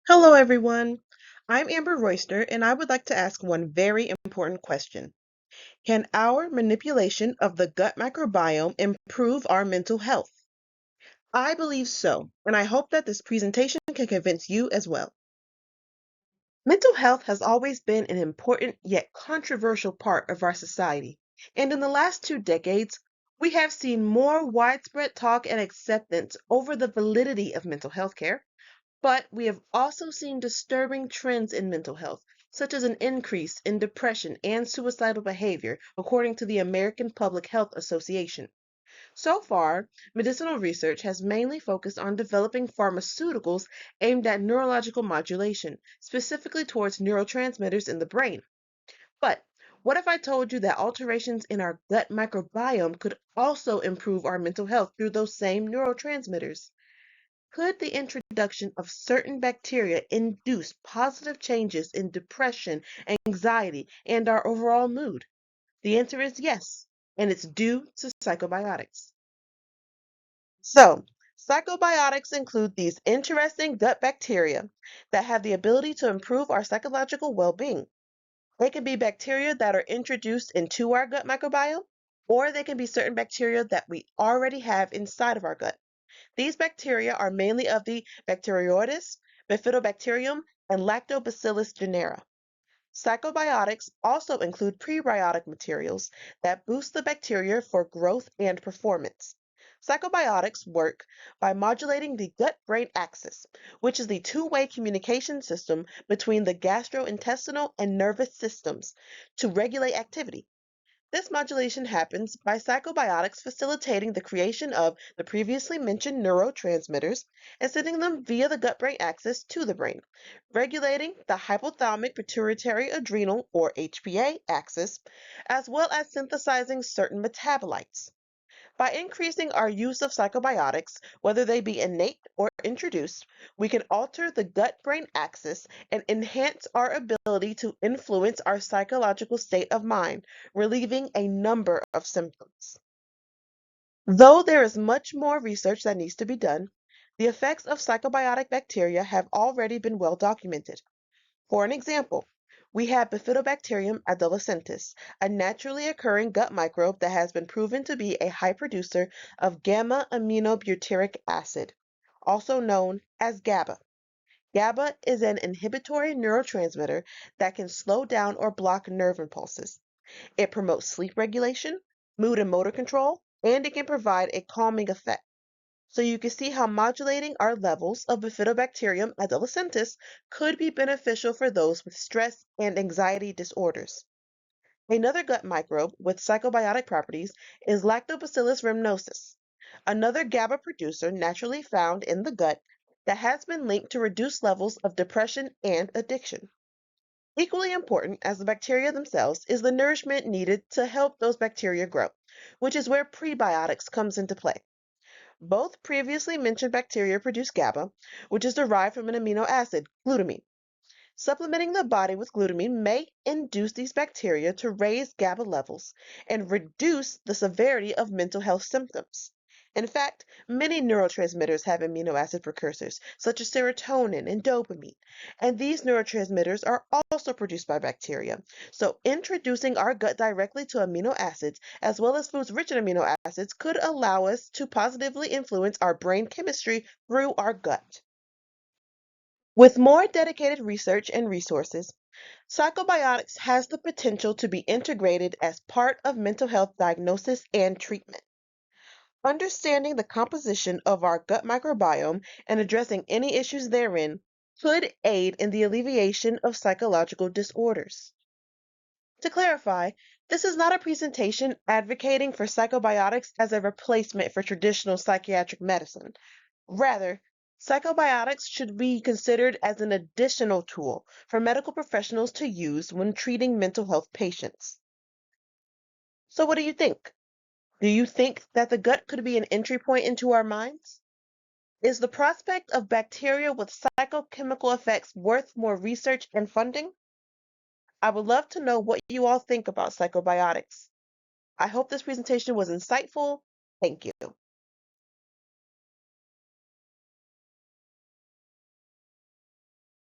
Hello, everyone. I'm Amber Royster, and I would like to ask one very important question. Can our manipulation of the gut microbiome improve our mental health? I believe so, and I hope that this presentation can convince you as well. Mental health has always been an important yet controversial part of our society, and in the last 2 decades, we have seen more widespread talk and acceptance over the validity of mental health care. But we have also seen disturbing trends in mental health, such as an increase in depression and suicidal behavior, according to the American Public Health Association. So far, medicinal research has mainly focused on developing pharmaceuticals aimed at neurological modulation, specifically towards neurotransmitters in the brain. But what if I told you that alterations in our gut microbiome could also improve our mental health through those same neurotransmitters? Could the introduction of certain bacteria induce positive changes in depression, anxiety, and our overall mood? The answer is yes, and it's due to psychobiotics. So, psychobiotics include these interesting gut bacteria that have the ability to improve our psychological well being. They can be bacteria that are introduced into our gut microbiome, or they can be certain bacteria that we already have inside of our gut. These bacteria are mainly of the Bacteroides, Bifidobacterium, and Lactobacillus genera. Psychobiotics also include prebiotic materials that boost the bacteria for growth and performance. Psychobiotics work by modulating the gut-brain axis, which is the two-way communication system between the gastrointestinal and nervous systems, to regulate activity. This modulation happens by psychobiotics facilitating the creation of the previously mentioned neurotransmitters and sending them via the gut-brain axis to the brain, regulating the hypothalamic pituitary adrenal or HPA axis, as well as synthesizing certain metabolites. By increasing our use of psychobiotics, whether they be innate or introduced, we can alter the gut-brain axis and enhance our ability to influence our psychological state of mind, relieving a number of symptoms. Though there is much more research that needs to be done, the effects of psychobiotic bacteria have already been well documented. For an example, we have Bifidobacterium adolescentis, a naturally occurring gut microbe that has been proven to be a high producer of gamma aminobutyric acid, also known as GABA. GABA is an inhibitory neurotransmitter that can slow down or block nerve impulses. It promotes sleep regulation, mood and motor control, and it can provide a calming effect. So you can see how modulating our levels of Bifidobacterium adolescentis could be beneficial for those with stress and anxiety disorders. Another gut microbe with psychobiotic properties is Lactobacillus rhamnosus, another GABA producer naturally found in the gut that has been linked to reduced levels of depression and addiction. Equally important as the bacteria themselves is the nourishment needed to help those bacteria grow, which is where prebiotics comes into play. Both previously mentioned bacteria produce GABA, which is derived from an amino acid, glutamine. Supplementing the body with glutamine may induce these bacteria to raise GABA levels and reduce the severity of mental health symptoms. In fact, many neurotransmitters have amino acid precursors, such as serotonin and dopamine, and these neurotransmitters are also produced by bacteria. So, introducing our gut directly to amino acids, as well as foods rich in amino acids, could allow us to positively influence our brain chemistry through our gut. With more dedicated research and resources, psychobiotics has the potential to be integrated as part of mental health diagnosis and treatment. Understanding the composition of our gut microbiome and addressing any issues therein could aid in the alleviation of psychological disorders. To clarify, this is not a presentation advocating for psychobiotics as a replacement for traditional psychiatric medicine. Rather, psychobiotics should be considered as an additional tool for medical professionals to use when treating mental health patients. So, what do you think? Do you think that the gut could be an entry point into our minds? Is the prospect of bacteria with psychochemical effects worth more research and funding? I would love to know what you all think about psychobiotics. I hope this presentation was insightful. Thank you.